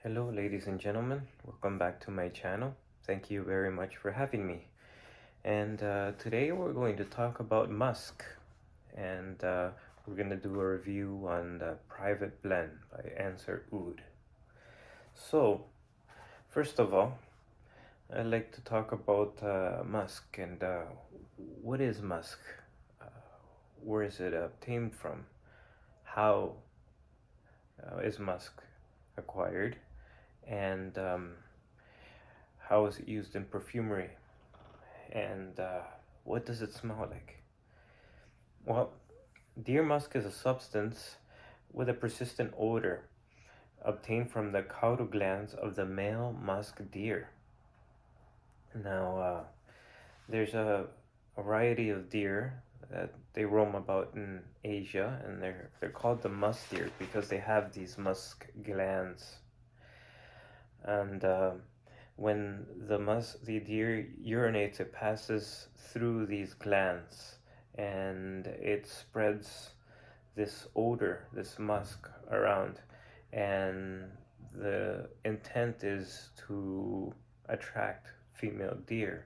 Hello, ladies and gentlemen. Welcome back to my channel. Thank you very much for having me. And today we're going to talk about Musk. And we're going to do a review on the Private Blend by Ensar. So, first of all, I'd like to talk about Musk and what is Musk? Uh, where is it obtained from? How is Musk acquired? And how is it used in perfumery? And what does it smell like? Well, deer musk is a substance with a persistent odor obtained from the caudal glands of the male musk deer. Now, there's a variety of deer that they roam about in Asia, and they're called the musk deer because they have these musk glands. And when the deer urinates, it passes through these glands, and it spreads this odor, this musk around, and the intent is to attract female deer.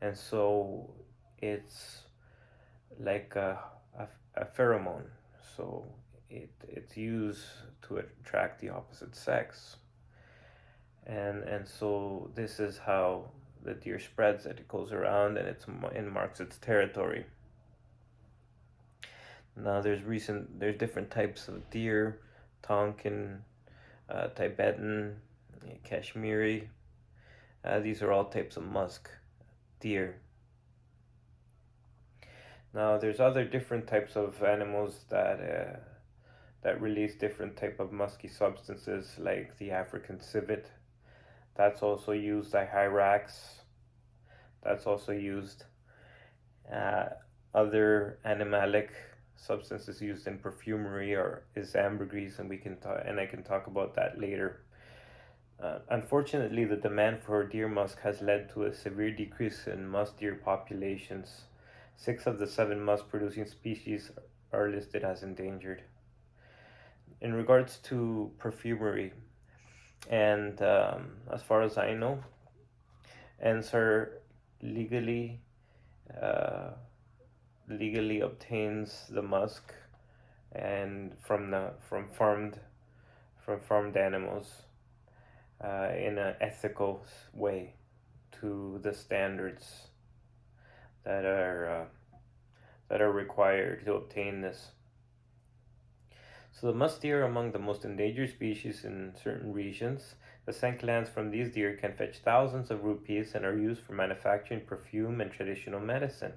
And so it's like a pheromone, so it's used to attract the opposite sex. And so this is how the deer spreads it. It goes around and it marks its territory. Now there's different types of deer: Tonkin, Tibetan, Kashmiri. These are all types of musk deer. Now there's other different types of animals that release different type of musky substances, like the African civet. That's also used by hyrax. That's also used. Uh, Other animalic substances used in perfumery is ambergris, and I can talk about that later. Unfortunately, the demand for deer musk has led to a severe decrease in musk deer populations. 6 of the 7 musk-producing species are listed as endangered. In regards to perfumery, and as far as I know, Ensar legally uh, legally obtains the musk and from farmed animals in an ethical way to the standards that are required to obtain this. So the musk deer are among the most endangered species in certain regions. The scent glands from these deer can fetch thousands of rupees and are used for manufacturing perfume and traditional medicine.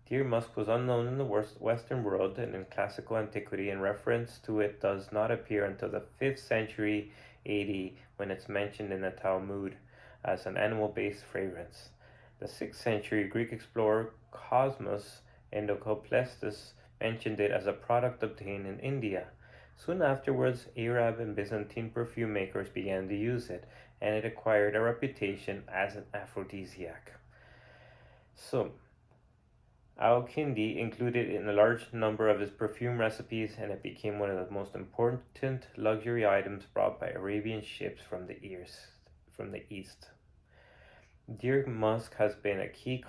Deer musk was unknown in the Western world and in classical antiquity, and reference to it does not appear until the 5th century AD, when it's mentioned in the Talmud as an animal-based fragrance. The 6th century Greek explorer Cosmas Endocoplestis mentioned it as a product obtained in India. Soon afterwards, Arab and Byzantine perfume makers began to use it, and it acquired a reputation as an aphrodisiac. So, Al-Kindi included it in a large number of his perfume recipes, and it became one of the most important luxury items brought by Arabian ships from the east. Deer musk has been a key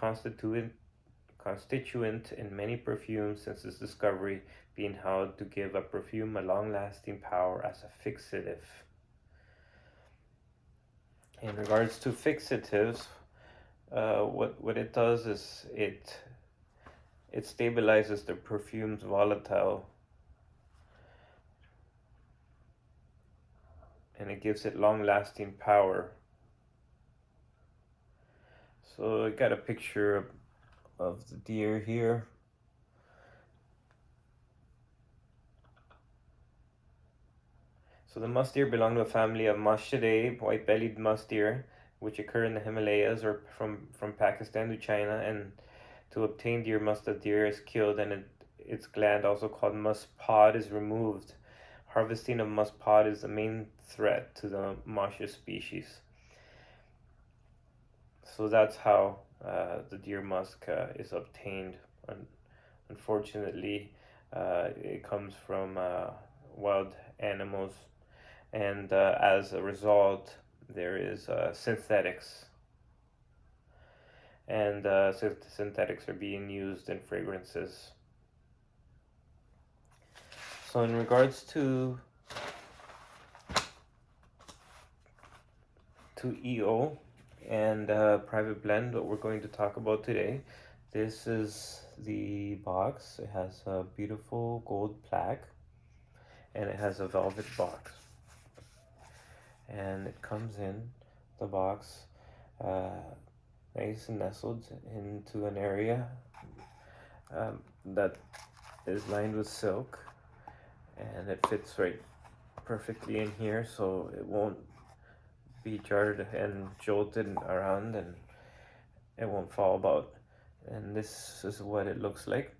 constituent in many perfumes since its discovery, being held to give a perfume a long-lasting power as a fixative. In regards to fixatives, what it does is it stabilizes the perfume's volatile, and it gives it long-lasting power. So I got a picture of the deer here. So the musk deer belong to a family of Mashidae, white-bellied musk deer, which occur in the Himalayas or from Pakistan to China. And to obtain deer musk, the deer is killed and its gland, also called musk pod, is removed. Harvesting of musk pod is the main threat to the Masha species. So that's how the deer musk is obtained. Unfortunately, it comes from wild animals, and as a result, there is synthetics, and synthetics are being used in fragrances. So, in regards to EO and private blend, what we're going to talk about today. This is the box. It has a beautiful gold plaque, and it has a velvet box. And it comes in the box uh, nice and nestled into an area that is lined with silk, and it fits right perfectly in here, so it won't be jarred and jolted around, and it won't fall about. And this is what it looks like.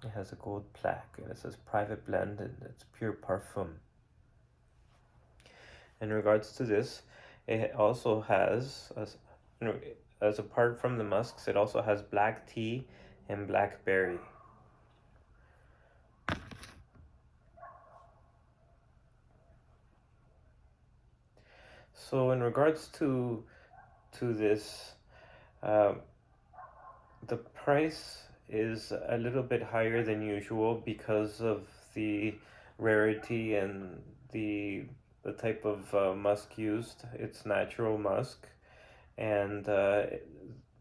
It has a gold plaque, and it says private blend, and it's pure parfum. In regards to this, it also has, as apart from the musks, it also has black tea and blackberry. So in regards to this, uh, the price is a little bit higher than usual because of the rarity and the type of musk used. It's natural musk, and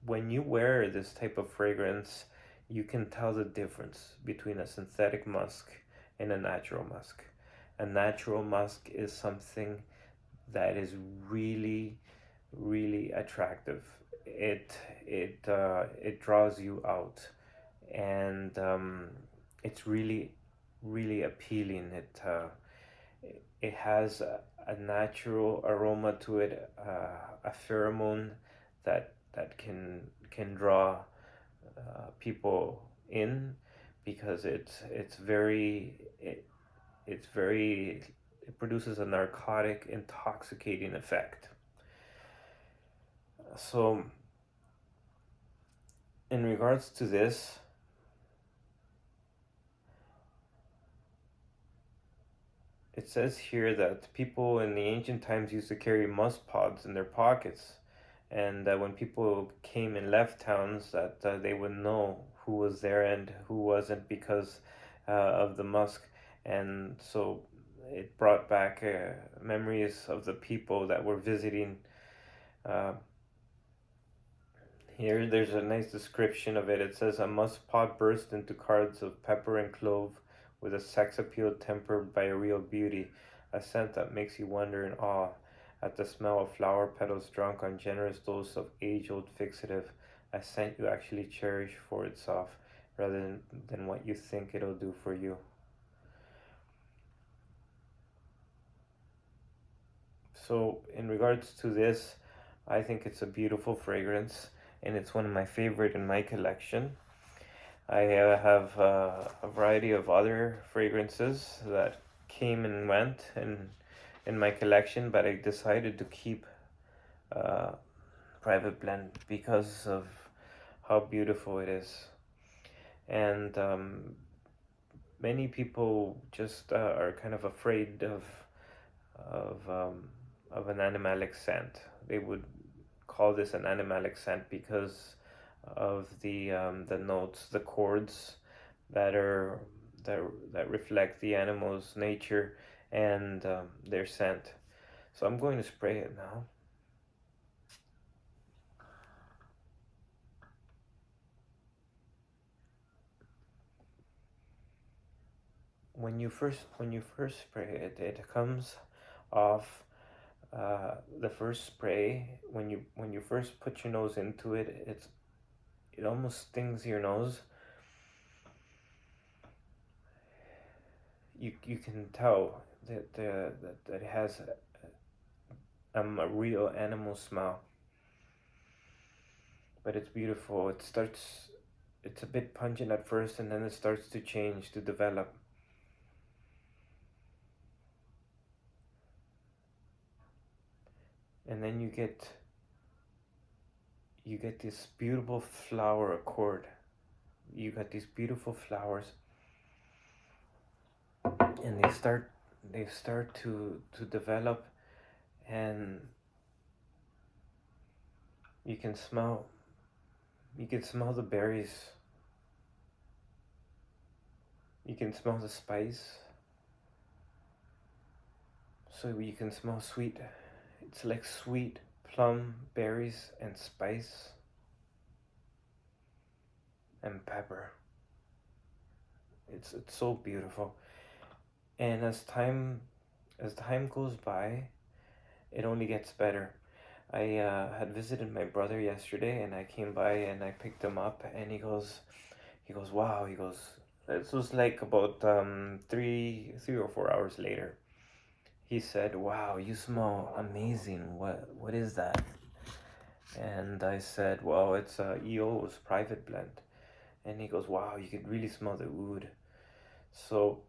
when you wear this type of fragrance, you can tell the difference between a synthetic musk and a natural musk. A natural musk is something that is really, really attractive. It draws you out, and it's really, really appealing. It has a natural aroma to it, a pheromone that can draw people in, because it produces a narcotic, intoxicating effect. So, in regards to this, it says here that people in the ancient times used to carry musk pods in their pockets, and that when people came and left towns, that they would know who was there and who wasn't, because of the musk. And so it brought back memories of the people that were visiting. Uh, Here, there's a nice description of it. It says, a musk pod burst into cards of pepper and clove, with a sex appeal tempered by a real beauty, a scent that makes you wonder in awe at the smell of flower petals drunk on generous dose of age-old fixative, a scent you actually cherish for itself, rather than what you think it'll do for you. So, in regards to this, I think it's a beautiful fragrance, and it's one of my favorite in my collection. I have a variety of other fragrances that came and went in my collection, but I decided to keep uh, Private Blend because of how beautiful it is. And many people just are kind of afraid of um, of an animalic scent. They would call this an animalic scent because of the notes, the chords that are that reflect the animal's nature and their scent. So I'm going to spray it now. When you first spray it, it comes off. The first spray, when you first put your nose into it, it almost stings your nose. You can tell that it has a real animal smell, but it's beautiful. It's a bit pungent at first, and then it starts to change, to develop. And then you get this beautiful flower accord. You got these beautiful flowers, and they start to develop, and you can smell the berries, you can smell the spice, so you can smell sweet. It's like sweet plum, berries, and spice and pepper. It's so beautiful. And as time goes by, it only gets better. I had visited my brother yesterday, and I came by and I picked him up, and he goes, wow. He goes, this was like about 3 or 4 hours later. He said, wow, you smell amazing. What is that? And I said, well, it's EO's private blend. And he goes, wow, you could really smell the oud. So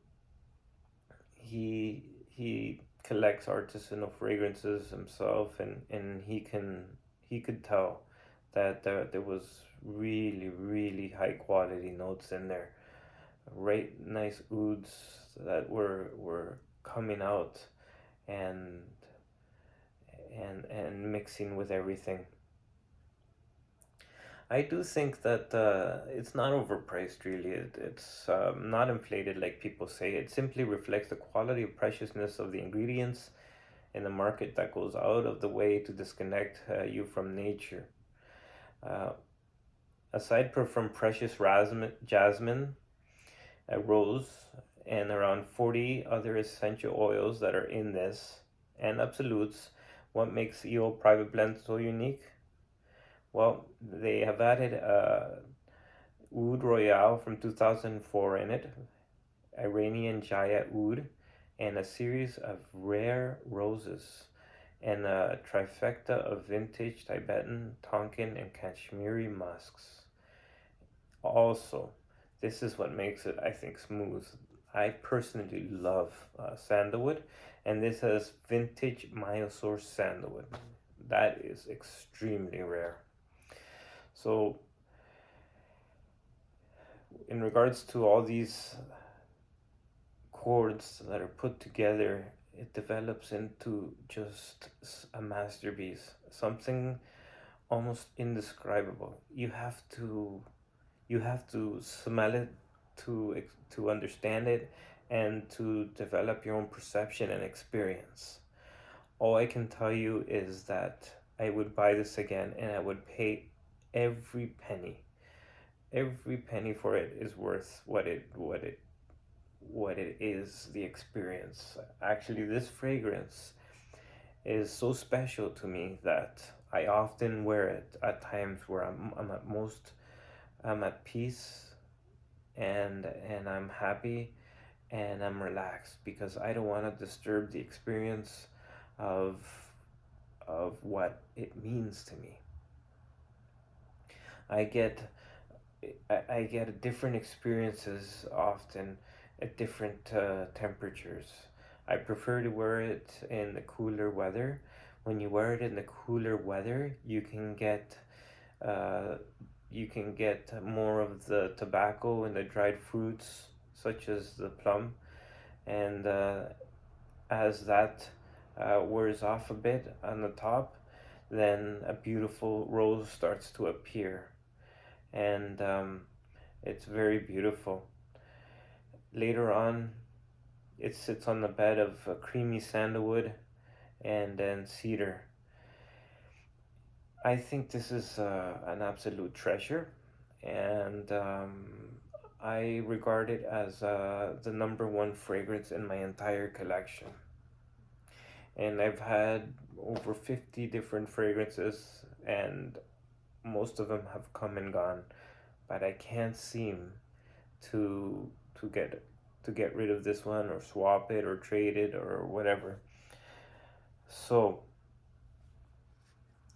he collects artisanal fragrances himself, and he could tell that there was really, really high quality notes in there. Right, nice ouds that were coming out, and and mixing with everything. I do think that it's not overpriced, really. It's not inflated like people say. It simply reflects the quality of preciousness of the ingredients in the market that goes out of the way to disconnect you from nature. Uh, aside from precious jasmine, rose, and around 40 other essential oils that are in this, and absolutes, what makes EO Private Blend so unique? Well, they have added Oud Royale from 2004 in it, Iranian Jaya Oud, and a series of rare roses, and a trifecta of vintage Tibetan, Tonkin, and Kashmiri musks. Also, this is what makes it, I think, smooth. I personally love sandalwood, and this has vintage Mysore sandalwood. That is extremely rare. So, in regards to all these chords that are put together, it develops into just a masterpiece, something almost indescribable. You have to smell it to understand it, and to develop your own perception and experience. All I can tell you is that I would buy this again, and I would pay every penny. Every penny for it is worth what it is, the experience. Actually, this fragrance is so special to me that I often wear it at times where I'm at peace, and I'm happy, and I'm relaxed, because I don't want to disturb the experience of what it means to me. I get I get different experiences often at different temperatures. I prefer to wear it in the cooler weather. When you wear it in the cooler weather, uh, you can get more of the tobacco and the dried fruits, such as the plum, and as that wears off a bit on the top, then a beautiful rose starts to appear, and it's very beautiful. Later on, it sits on the bed of creamy sandalwood and then cedar. I think this is an absolute treasure, and I regard it as the number one fragrance in my entire collection. And I've had over 50 different fragrances, and most of them have come and gone, but I can't seem to to get to get rid of this one, or swap it, or trade it, or whatever. So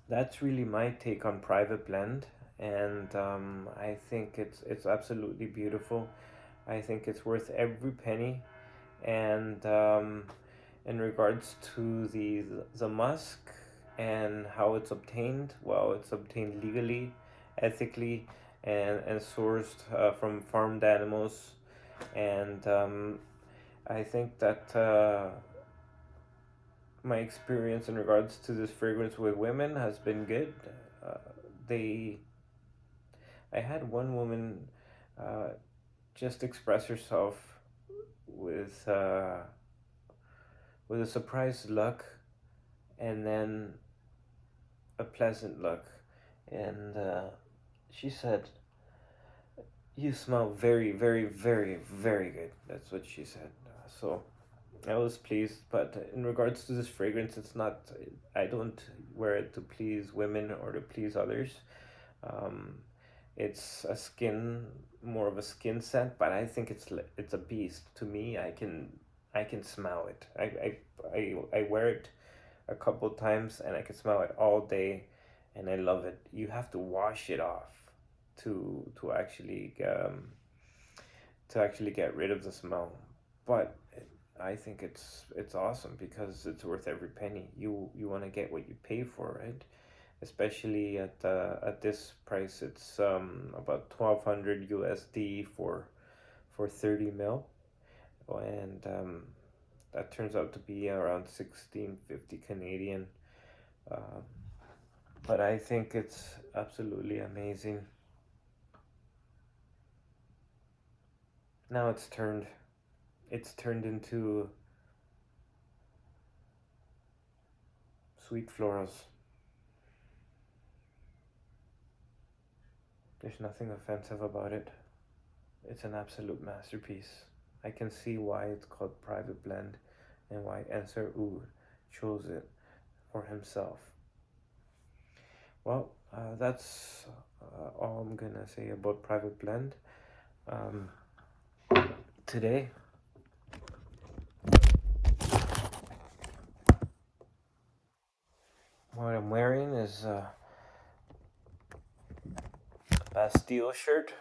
that's really my take on private blend, and I think it's absolutely beautiful. I think it's worth every penny. And in regards to the musk and how it's obtained, well, it's obtained legally, ethically, and sourced from farmed animals, and I think that my experience in regards to this fragrance with women has been good. Uh, they, I had one woman uh, just express herself with uh, with a surprised look, and then a pleasant look, and she said, "You smell very, very, very, very good." That's what she said. So I was pleased, but in regards to this fragrance, it's not. I don't wear it to please women or to please others. Um, it's a skin, more of a skin scent, but I think it's a beast. To me, I can smell it. I wear it a couple times and I can smell it all day, and I love it. You have to wash it off to actually get rid of the smell, but I think it's awesome because it's worth every penny. You want to get what you pay for, right? Especially at this price, it's about 1,200 USD for 30 mil, and that turns out to be around 1650 Canadian. Uh, but I think it's absolutely amazing. Now it's turned into sweet florals. There's nothing offensive about it. It's an absolute masterpiece. I can see why it's called Private Blend and why Ensar chose it for himself. Well, that's all I'm gonna say about Private Blend. Um, Today, what I'm wearing is a Bastille shirt,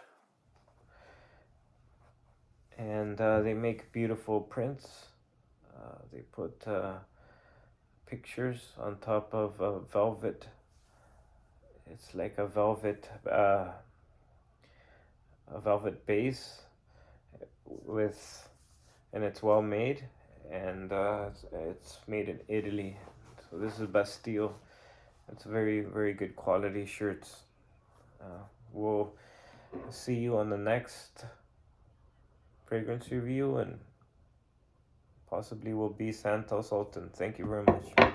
and they make beautiful prints. They put pictures on top of a velvet. It's like a velvet base with, and it's well made, and it's made in Italy. So this is Bastille. It's very, very good quality shirts. We'll see you on the next fragrance review, and possibly will be Santos Sultan. Thank you very much.